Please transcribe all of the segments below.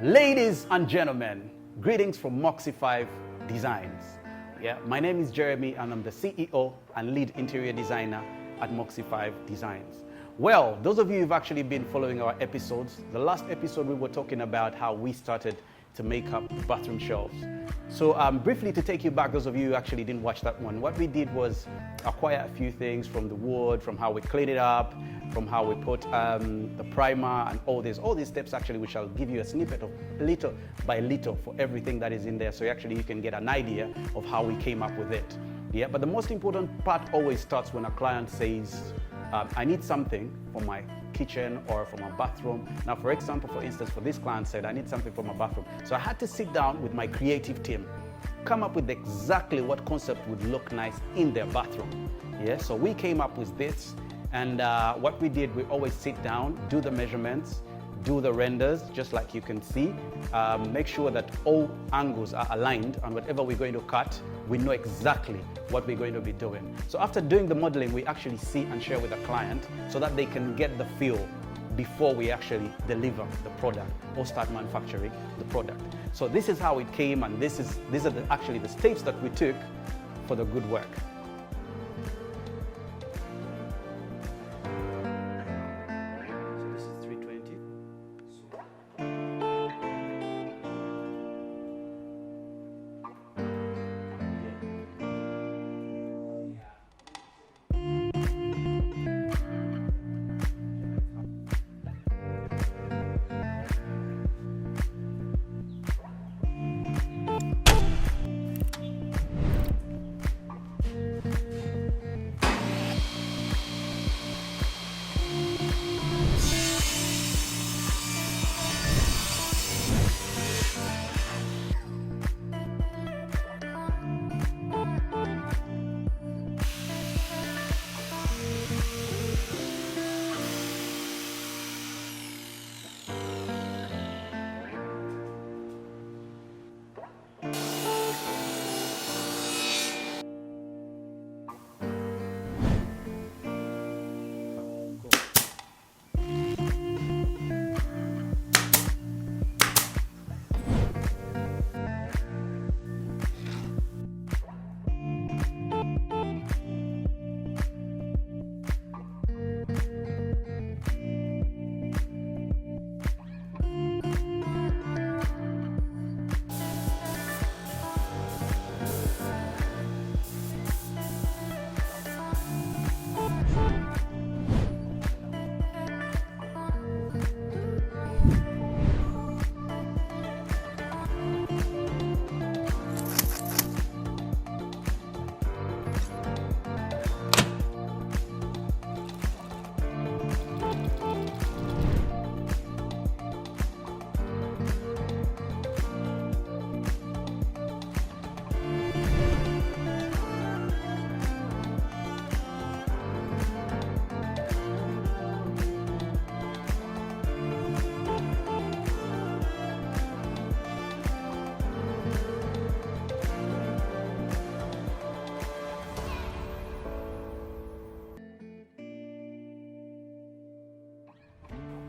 Ladies and gentlemen, greetings from Moxie 5 Designs. My name is Jeremy and I'm the CEO and lead interior designer at Moxie 5 Designs. Well, those of you who've actually been following our episodes, the last episode we were talking about how we started to make up bathroom shelves. So briefly to take you back, those of you who actually didn't watch that one, what we did was acquire a few things from the wood, from how we clean it up, from how we put the primer and all these steps actually, which I'll give you a snippet of little by little for everything that is in there. So you can get an idea of how we came up with it. But the most important part always starts when a client says, I need something for my kitchen or for my bathroom. Now, for instance, for this client said, I need something for my bathroom. So I had to sit down with my creative team, come up with exactly what concept would look nice in their bathroom. So we came up with this. And what we did, we always sit down, do the measurements, do the renders, just like you can see, make sure that all angles are aligned, and whatever we're going to cut, we know exactly what we're going to be doing. So after doing the modeling, we actually see and share with the client so that they can get the feel before we actually deliver the product or start manufacturing the product. So this is how it came, and these are actually the steps that we took for the good work.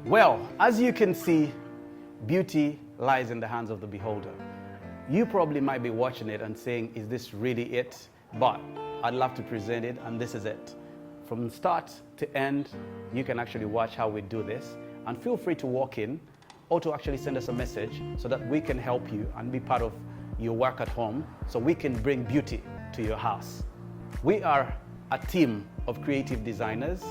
Well, as you can see, beauty lies in the hands of the beholder. You probably might be watching it and saying, is this really it? But I'd love to present it, and this is it. From start to end, you can actually watch how we do this, and feel free to walk in or to actually send us a message so that we can help you and be part of your work at home so we can bring beauty to your house. We are a team of creative designers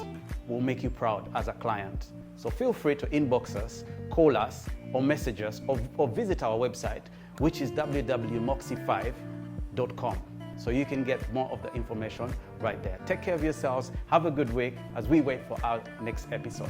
who will make you proud as a client. So feel free to inbox us, call us, or message us, or visit our website, which is www.moxie5.com. So you can get more of the information right there. Take care of yourselves. Have a good week as we wait for our next episode.